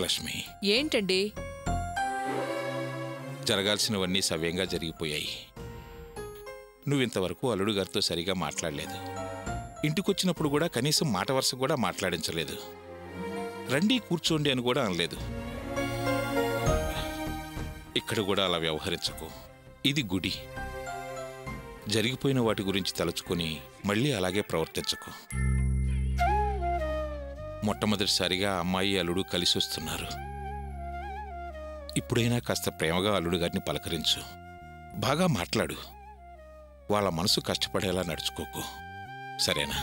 వరలక్ష్మి, ఏంటండి? జరగాల్సినవన్నీ సవ్యంగా జరిగిపోయాయి. నువ్వింతవరకు అల్లుడు గారితో సరిగా మాట్లాడలేదు. ఇంటికొచ్చినప్పుడు కూడా కనీసం మాట వరుస కూడా మాట్లాడించలేదు. రండి కూర్చోండి అని కూడా అనలేదు. ఇక్కడ కూడా అలా వ్యవహరించకు. ఇది గుడి. జరిగిపోయిన వాటి గురించి తలుచుకొని మళ్ళీ అలాగే ప్రవర్తించకు. మొట్టమొదటిసారిగా అమ్మాయి అల్లుడు కలిసి వస్తున్నారు. ఇప్పుడైనా కాస్త ప్రేమగా అల్లుడు గారిని పలకరించు. బాగా మాట్లాడు. వాళ్ళ మనసు కష్టపడేలా నడుచుకోకు. సరేనా?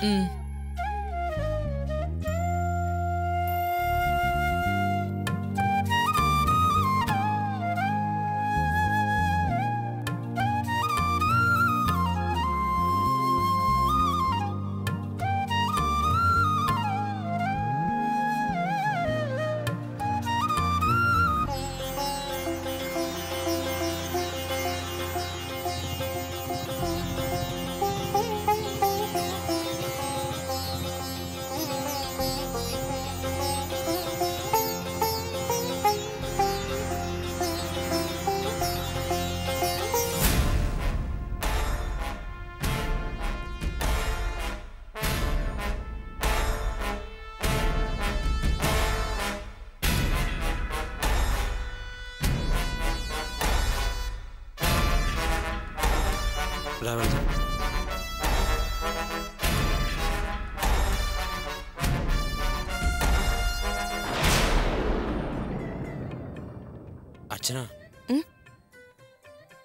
అర్చన,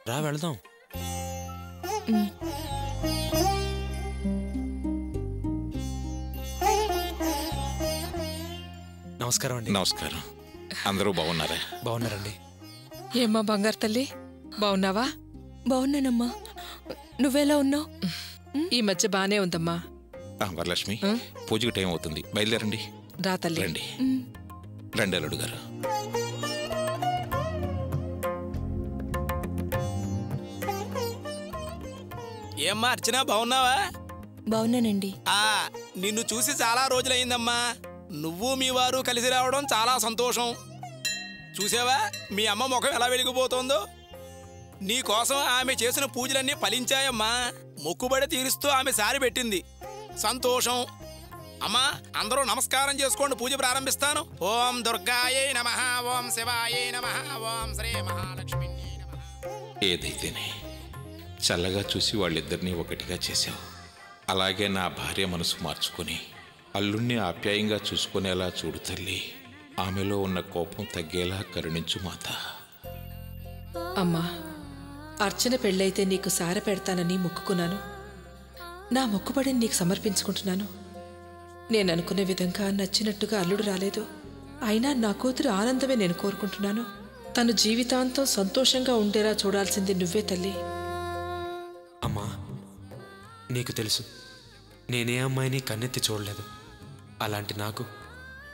రా వెళ్దాం. నమస్కారం అండి. నమస్కారం. అందరూ బాగున్నారా? బాగున్నారండి. ఏమ్మా బంగారు తల్లి, బాగున్నావా? బాగున్నానమ్మా. నువ్వెలా ఉన్నావు? ఈ మధ్య బానే ఉందమ్మా. వరలక్ష్మి, పూజకి టైం అవుతుంది, బయలుదేరండి. రా తల్లి. రండి రండి అల్లుడు గారు. ఏమ్మా అర్చన, బాగున్నావా? బాగున్నానండి. నిన్ను చూసి చాలా రోజులైందమ్మా. నువ్వు మీ వారు కలిసి రావడం చాలా సంతోషం. చూసావా మీ అమ్మ ముఖం ఎలా వెలిగిపోతుందో? నీకోసం ఆమె చేసిన పూజలన్నీ ఫలించాయమ్మా. మొక్కుబడి తీరుస్తూ ఆమె సారి పెట్టింది. సంతోషం. అమ్మా అందరూ నమస్కారం చేసుకోండి, పూజ ప్రారంభిస్తాను. ఓం దుర్గాయే నమః, ఓం శివాయే నమః, ఓం శ్రీ మహాలక్ష్మి నమః. ఏదైతేనే చల్లగా చూసి వాళ్ళిద్దరినీ ఒకటిగా చేశావు. అలాగే నా భార్య మనసు మార్చుకుని అల్లుణ్ణి ఆప్యాయంగా చూసుకునేలా చూడు తల్లి. ఆమెలో ఉన్న కోపం తగ్గేలా కరుణించు మాత. అమ్మా, అర్చన పెళ్ళైతే నీకు సార పెడతానని మొక్కుకున్నాను. నా మొక్కుబడిని నీకు సమర్పించుకుంటున్నాను. నేను అనుకునే విధంగా నచ్చినట్టుగా అల్లుడు రాలేదు. అయినా నా కూతురు ఆనందమే నేను కోరుకుంటున్నాను. తను జీవితాంతం సంతోషంగా ఉండేలా చూడాల్సింది నువ్వే తల్లి. అమ్మా, నీకు తెలుసు నేనే అమ్మాయిని కన్నెత్తి చూడలేదు. అలాంటి నాకు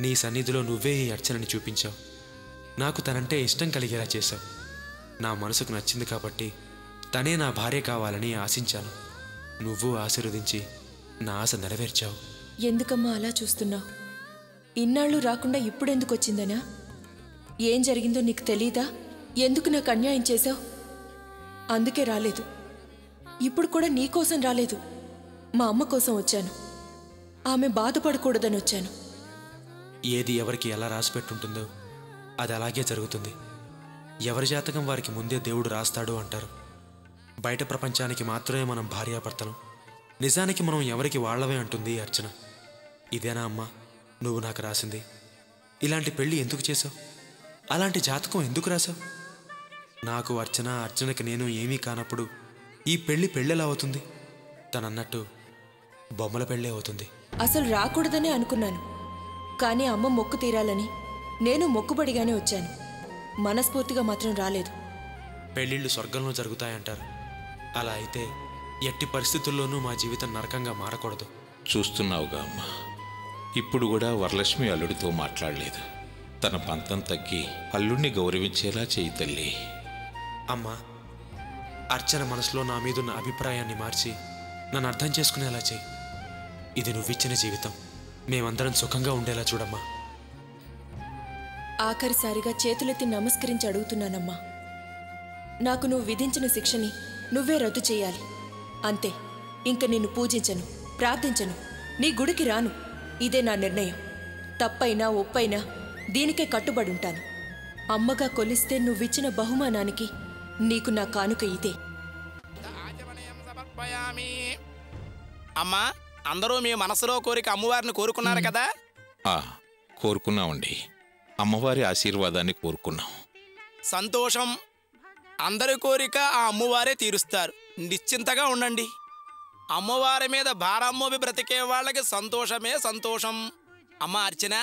నీ సన్నిధిలో నువ్వే ఈ అర్చనని చూపించావు. నాకు తనంటే ఇష్టం కలిగేలా చేశావు. నా మనసుకు నచ్చింది కాబట్టి తనే నా భార్య కావాలని ఆశించాను. నువ్వు ఆశీర్వదించి నా ఆశ నెరవేర్చావు. ఎందుకమ్మా అలా చూస్తున్నావు? ఇన్నాళ్ళు రాకుండా ఇప్పుడెందుకు వచ్చిందనా? ఏం జరిగిందో నీకు తెలీదా? ఎందుకు నాకు అన్యాయం చేశావు? అందుకే రాలేదు. ఇప్పుడు కూడా నీకోసం రాలేదు, మా అమ్మ కోసం వచ్చాను. ఆమె బాధపడకూడదని వచ్చాను. ఏది ఎవరికి ఎలా రాసిపెట్టుంటుందో అది అలాగే జరుగుతుంది. ఎవరి జాతకం వారికి ముందే దేవుడు రాస్తాడు అంటారు. బయట ప్రపంచానికి మాత్రమే మనం భార్యాభర్తలం, నిజానికి మనం ఎవరికి వాళ్లవే అంటుంది అర్చన. ఇదేనా అమ్మా నువ్వు నాకు రాసింది? ఇలాంటి పెళ్ళి ఎందుకు చేసావు? అలాంటి జాతకం ఎందుకు రాసావు? నాకు అర్చన, అర్చనకి నేను ఏమీ కానప్పుడు ఈ పెళ్ళి పెళ్ళెలా అవుతుంది? తనన్నట్టు బొమ్మల పెళ్ళే అవుతుంది. అసలు రాకూడదనే అనుకున్నాను, కానీ అమ్మ మొక్కు తీరాలని నేను మొక్కుబడిగానే వచ్చాను. మనస్ఫూర్తిగా మాత్రం రాలేదు. పెళ్ళిళ్ళు స్వర్గంలో జరుగుతాయంటారు. అలా అయితే ఎట్టి పరిస్థితుల్లోనూ మా జీవితం నరకంగా మారకూడదు. చూస్తున్నావుగా అమ్మా, ఇప్పుడు కూడా వరలక్ష్మి అల్లుడితో మాట్లాడలేదు. తన పంతం తగ్గి అల్లుడిని గౌరవించేలా చేయి తల్లి. అమ్మా, అర్చన మనసులో నా మీదున్న అభిప్రాయాన్ని మార్చి నన్ను అర్థం చేసుకునేలా చేయి. ఇది నువ్విచ్చిన జీవితం, మేమందరం సుఖంగా ఉండేలా చూడమ్మా. ఆఖరిసారిగా చేతులెత్తి నమస్కరించి అడుగుతున్నానమ్మా. నాకు నువ్వు విధించిన శిక్షని నువ్వే రద్దు చేయాలి. అంతే. ఇంక నిన్ను పూజించను, ప్రార్థించను, నీ గుడికి రాను. ఇదే నా నిర్ణయం. తప్పైనా ఒప్పైనా దీనికే కట్టుబడి ఉంటాను. అమ్మగా కొలిస్తే నువ్విచ్చిన బహుమానానికి నీకు నా కానుక ఇదే. అమ్మా, అందరూ మీ మనసులో కోరిక అమ్మవారిని కోరుకున్నారు కదా? కోరుకున్నామండి. అమ్మవారి ఆశీర్వాదాన్ని కోరుకున్నాం. సంతోషం. అందరి కోరిక ఆ అమ్మవారే తీరుస్తారు. నిశ్చింతగా ఉండండి. అమ్మవారి మీద భారమ్మోవి బ్రతికే వాళ్ళకి సంతోషమే సంతోషం. అమ్మ అర్చన,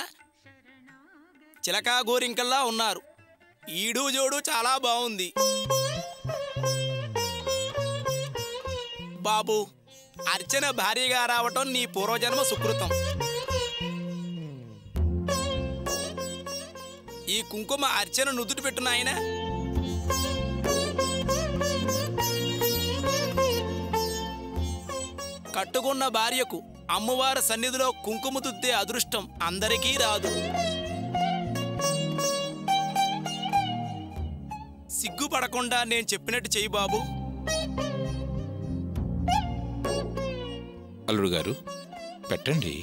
చిలకా గోరింకల్లా ఉన్నారు. ఈడు జోడు చాలా బాగుంది. బాబు, అర్చన భారీగా రావటం నీ పూర్వజన్మ సుకృతం. ఈ కుంకుమ అర్చన నుదుటి పెట్టు నాయనా. కట్టుకున్న భార్యకు అమ్మవారి సన్నిధిలో కుంకుమ దుద్దే అదృష్టం అందరికీ రాదు. సిగ్గుపడకుండా నేను చెప్పినట్టు చెయ్యి బాబు. అల్లుడు గారు, పెట్టండి.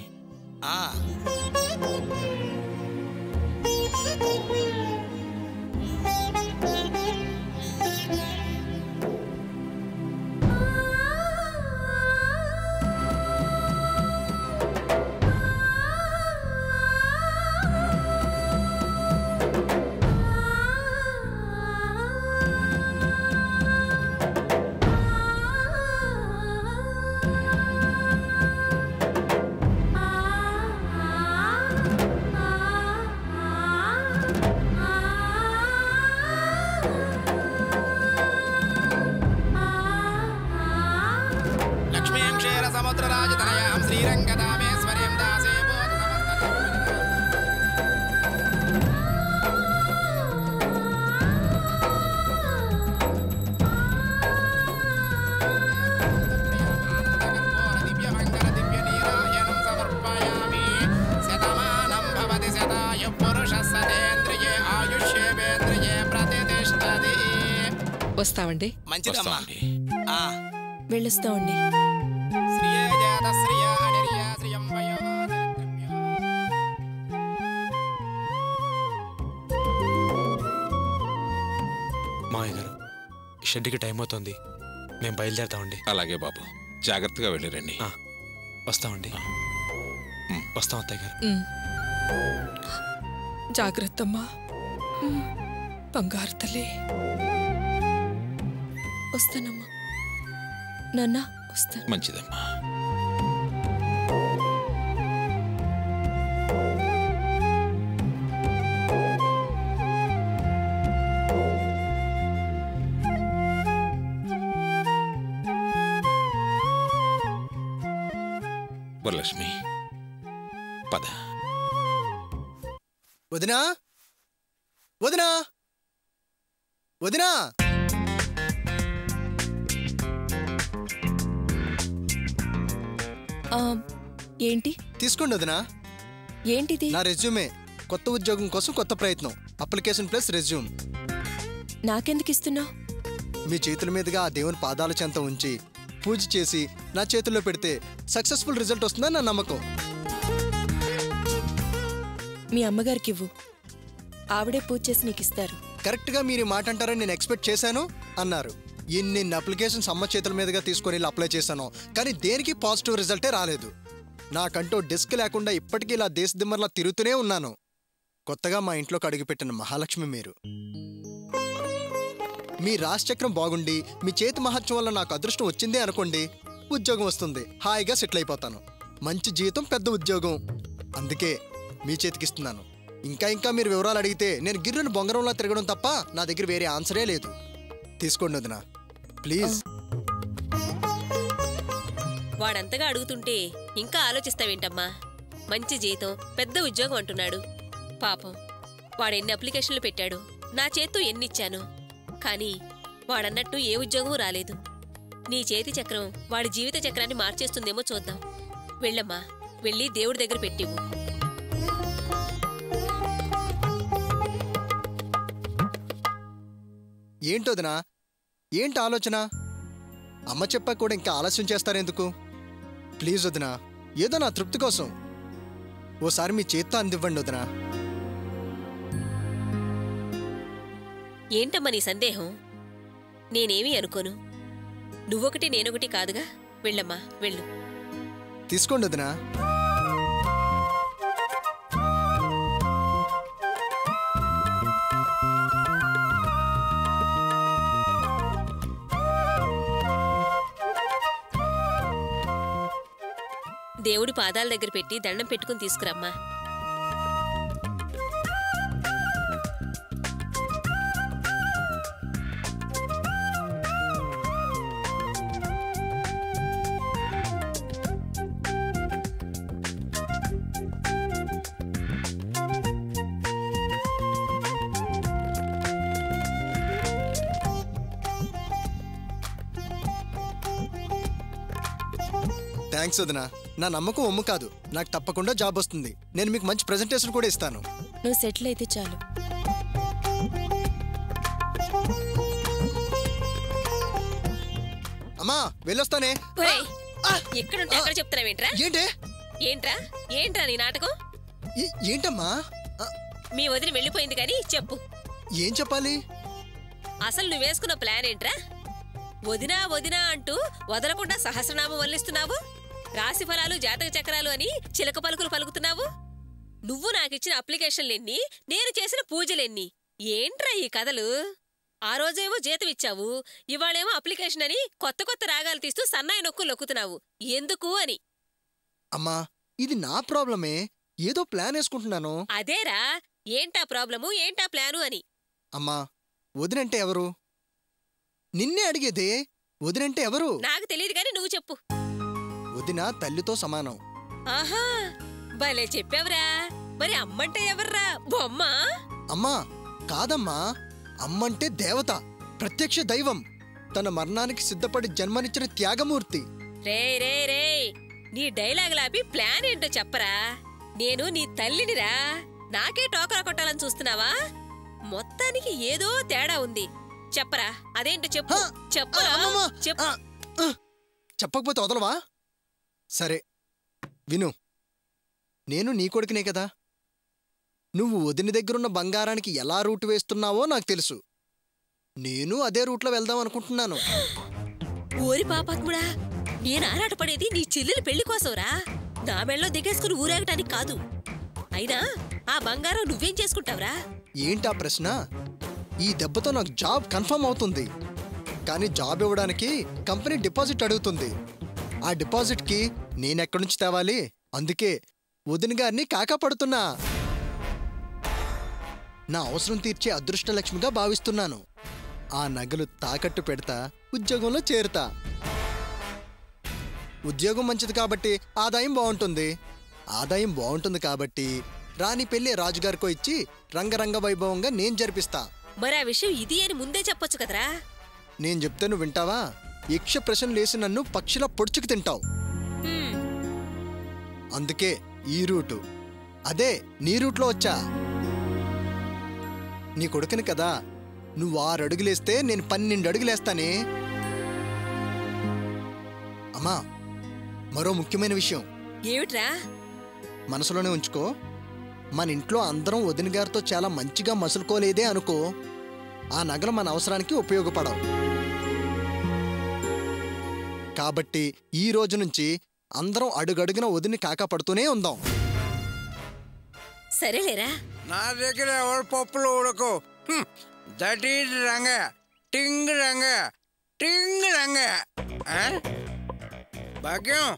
సముద్రరాజతనయాం శ్రీరంగదామేశ్వర్యం దాసే బోధ దివ్యమంగళ దివ్యనీరాయణం సమర్పయామి. శతమానం భవతి శతాయు పురుషः సతేంద్రియే ఆయుష్యేవేంద్రియే ప్రతిష్ఠతి. వస్తామండి. మంచిదమ్మా. వెళ్ళొస్తామండి. మావయ్య గారు, షెడ్కి టైం అవుతుంది. మేము బయలుదేరుతామండి. అలాగే బాబు, జాగ్రత్తగా వెళ్ళిరండి. వస్తామండి. వస్తాం అత్తయ్య గారు. జాగ్రత్తమ్మా, బంగారు తల్లి. వస్తానమ్మా. నాన్న వస్తాను. మంచిదమ్మా. వరలక్ష్మి, పద. వదినా, వదినా, వదినా. ఏంటి? తీసుకోండి వదినా. ఏంటిది? నా రెజ్యూమే. కొత్త ఉద్యోగం కోసం కొత్త ప్రయత్నం. Application plus resume. నాకెందుకు ఇస్తున్నావు? మీ చేతుల మీదుగా ఆ దేవుని పాదాల చెంత ఉంచి పూజ చేసి నా చేతుల్లో పెడితే సక్సెస్ఫుల్ రిజల్ట్ వస్తుందని నా నమ్మకం. మీ అమ్మగారికి ఇవ్వు. ఆవిడే పూజ చేసి నీకు ఇస్తారు. కరెక్ట్గా మీరు మాట అంటారని నేను ఎక్స్పెక్ట్ చేశాను అన్నారు. ఇన్ని అప్లికేషన్స్ అమ్మ చేతుల మీదుగా తీసుకొని ఇలా అప్లై చేశాను, కానీ దేనికి పాజిటివ్ రిజల్టే రాలేదు. నాకంటూ డెస్క్ లేకుండా ఇప్పటికీ ఇలా దేశదిమ్మర్లా తిరుగుతూనే ఉన్నాను. కొత్తగా మా ఇంట్లోకి అడుగుపెట్టిన మహాలక్ష్మి మీరు. మీ రాశిచక్రం బాగుండి మీ చేతి మహత్యం వల్ల నాకు అదృష్టం వచ్చిందే అనుకోండి, ఉద్యోగం వస్తుంది, హాయిగా సెటిల్ అయిపోతాను. మంచి జీతం, పెద్ద ఉద్యోగం. అందుకే మీ చేతికిస్తున్నాను. ఇంకా మీరు వివరాలు అడిగితే నేను గిర్రుని బొంగరంలా తిరగడం తప్ప నా దగ్గర వేరే ఆన్సరే లేదు. తీసుకోండి వదినా, ప్లీజ్. వాడంతగా అడుగుతుంటే ఇంకా ఆలోచిస్తావేంటమ్మా? మంచి జీతం, పెద్ద ఉద్యోగం అంటున్నాడు. పాపం, వాడెన్ని అప్లికేషన్లు పెట్టాడు, నా చేత్తో ఎన్నిచ్చాను. కానీ వాడన్నట్టు ఏ ఉద్యోగమూ రాలేదు. నీ చేతి చక్రం వాడి జీవిత చక్రాన్ని మార్చేస్తుందేమో చూద్దాం. వెళ్ళమ్మా, వెళ్ళి దేవుడి దగ్గర పెట్టివు. ఏంటోదినా? ఏంటి ఆలోచన? అమ్మ చెప్పా కూడా ఇంకా ఆలస్యం చేస్తారెందుకు? ప్లీజ్ వదినా, ఏదో నా తృప్తి కోసం ఓసారి మీ చేత్తో అందివ్వండి వదినా. ఏంటమ్మా నీ సందేహం? నేనేమీ అనుకోను. నువ్వొకటి నేనొకటి కాదుగా. వెళ్ళమ్మా, వెళ్ళు. తీసుకోండి వదినా. దేవుడి పాదాల దగ్గర పెట్టి దండం పెట్టుకుని తీసుకురమ్మా. థ్యాంక్స్ వదినా. నా నమ్మకం ఒమ్ము కాదు. నాకు తప్పకుండా జాబ్ వస్తుంది. నేను మీకు మంచి ప్రెజెంటేషన్ కూడా ఇస్తాను. నువ్వు సెటిల్ అయితే చాలు. అమ్మా వెళ్ళొస్తానే. ఒరేయ్, ఎక్కడుంటే అక్కడ చెప్తున్నావేంట్రా? ఏంటే? ఏంట్రా ఏంట్రా నీ నాటకం? ఏంటమ్మా? మీ వదిలి వెళ్ళిపోయింది కానీ చెప్పు, ఏం చెప్పాలి? అసలు నువ్వేసుకున్న ప్లాన్ ఏంట్రా? వదినా వదినా అంటూ వదలకుండా సహస్రనామం వల్లిస్తున్నావు. రాశి ఫలాలు, జాతక చక్రాలు అని చిలక పలుకులు పలుకుతున్నావు. నువ్వు నాకిచ్చిన అప్లికేషన్లెన్ని, నేను చేసిన పూజలెన్ని? ఏంట్రా ఈ కథలు? ఆ రోజేమో జీతం ఇచ్చావు, ఇవాళేమో అప్లికేషన్ అని కొత్త కొత్త రాగాలు తీస్తూ సన్నాయి నొక్కు లొక్కుతున్నావు. ఎందుకు అని? అమ్మా, ఇది నా ప్రాబ్లమే. ఏదో ప్లాన్ వేసుకుంటున్నాను. అదేరా, ఏంటా ప్రాబ్లము, ఏంటా ప్లాను అని. అమ్మా, వదినంటే ఎవరు? నిన్నే అడిగేదే. వదినంటే ఎవరు? నాకు తెలియదు గాని నువ్వు చెప్పు. వదిన తల్లితో సమానం. ఆహా, భలే చెప్పావురా. మరి అమ్మంటే ఎవర్రా? బొమ్మ? అమ్మా కాదమ్మా, అమ్మంటే దేవత, ప్రత్యక్ష దైవం, తన మరణానికి సిద్ధపడి జన్మనిచ్చిన త్యాగమూర్తి. రే రే రే, నీ డైలాగులాపి ప్లాన్ ఏంటో చెప్పరా. నేను నీ తల్లినిరా, నాకే టోకరా కొట్టాలని చూస్తున్నావా? మొత్తానికి ఏదో తేడా ఉంది. చెప్పరా, అదేంటో చెప్పు. చెప్పరా, చెప్పు. చెప్పకపోతే వదలవా? సరే విను. నేను నీ కొడుకునే కదా. నువ్వు వదిన దగ్గరున్న బంగారానికి ఎలా రూటు వేస్తున్నావో నాకు తెలుసు. నేను అదే రూట్లో వెళ్దాం అనుకుంటున్నాను. ఓరి పాపాత్ముడా, నేను ఆరాటపడేది నీ చెల్లెలి పెళ్లి కోసంరా, నా మెళ్ళలో దిగేసుకుని ఊరేగటానికి కాదు. అయినా ఆ బంగారం నువ్వేం చేసుకుంటావురా? ఏంటా ప్రశ్న? ఈ దెబ్బతో నాకు జాబ్ కన్ఫర్మ్ అవుతుంది. కానీ జాబ్ ఇవ్వడానికి కంపెనీ డిపాజిట్ అడుగుతుంది. ఆ డిపాజిట్కి నేనెక్కడి నుంచి తేవాలి? అందుకే వదిన గారిని కాకాపడుతున్నా. నా అవసరం తీర్చే అదృష్టలక్ష్మిగా భావిస్తున్నాను. ఆ నగలు తాకట్టు పెడతా, ఉద్యోగంలో చేరుతా. ఉద్యోగం మంచిది కాబట్టి ఆదాయం బాగుంటుంది. ఆదాయం బాగుంటుంది కాబట్టి రాణి పెళ్లి రాజుగారికో ఇచ్చి రంగరంగ వైభవంగా నేను జరిపిస్తా. మరి ఆ విషయం ఇది అని ముందే చెప్పొచ్చు కదరా. నేను చెప్తే నువ్వు వింటావా? యక్ష ప్రశ్నలేసి నన్ను పక్షిలా పొడుచుకు తింటావు. అందుకే ఈ రూటు, అదే నీ రూట్లో వచ్చా. నీ కొడుకుని కదా, నువ్వు 6 అడుగులేస్తే నేను 12 అడుగులేస్తానే. అమ్మా, మరో ముఖ్యమైన విషయం. ఏమిట్రా? మనసులోనే ఉంచుకో. మన ఇంట్లో అందరం వదిన గారితో చాలా మంచిగా మసులుకోలేదే అనుకో, ఆ నగలు మన అవసరానికి ఉపయోగపడవు. కాబట్టి ఈ రోజు నుంచి అందరం అడుగడుగున వదిని కాకాపడుతూనే ఉందాం. సరేలేరా. నా దగ్గర ఎవరు పప్పులు ఉడకు. That is Rangayya. టింగ్ రంగయ్య, టింగ్ రంగయ్య. భాగ్యం,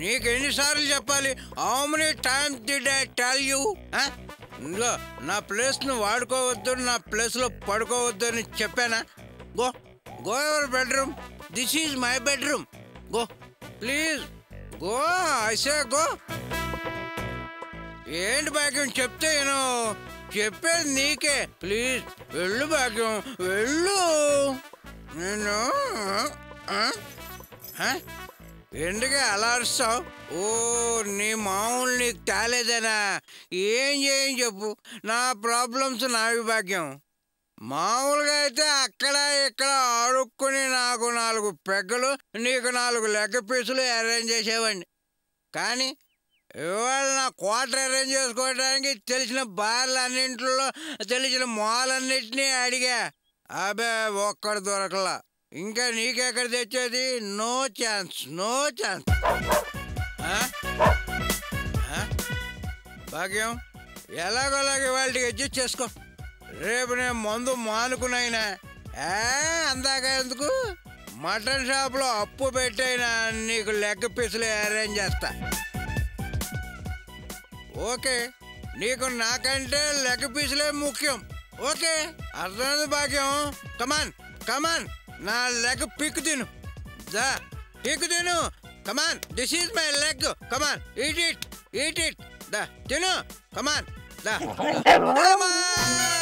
నీకెన్నిసార్లు చెప్పాలి? How many times did I tell you? ఇందులో నా ప్లేస్ను వాడుకోవద్దు, నా ప్లేస్లో పడుకోవద్దు అని చెప్పానా? Go go your bedroom. This is my bedroom. Go please, go. I say go. ఏంటి భాగ్యం, చెప్తే నేను చెప్పేది నీకే. ప్లీజ్ వెళ్ళు భాగ్యం, వెళ్ళు. నేను ఎందుకే అలా అరుస్తావు? ఓ, నీ మామూలు నీకు తేలేదనా? ఏం చేయని చెప్పు. నా ప్రాబ్లమ్స్ నావి భాగ్యం. మామూలుగా అయితే అక్కడ ఇక్కడ అడుక్కుని నాకు 4 పెగ్గలు నీకు 4 లెగ్ పీసులు అరేంజ్ చేసేవాడిని. కానీ ఇవాళ నా క్వార్టర్ అరేంజ్ చేసుకోవడానికి తెలిసిన బార్లన్నింటిలో తెలిసిన మాలన్నింటినీ అడిగా. అబే ఒక్కడు దొరకలా. ఇంకా నీకెక్కడ తెచ్చేది? No chance, no chance. Bhagyam, ఎలాగోలాగే వాళ్ళకి అడ్జస్ట్ చేసుకో. రేపు నేను మందు మానుకునైనా అందాక ఎందుకు మటన్ షాప్లో అప్పు పెట్టైనా నీకు లెగ్ పీసులు అరేంజ్ చేస్తా. ఓకే, నీకు నాకంటే లెగ్ పీసులే ముఖ్యం. ఓకే, అర్థమైంది భాగ్యం? కమాన్ కమాన్, నా లెగ్ పిక్ తిను. దా పిక్ తిను. Come on, this is my leg. Come on, eat it, eat it. దా తిను. కమాన్, దా. కమాన్.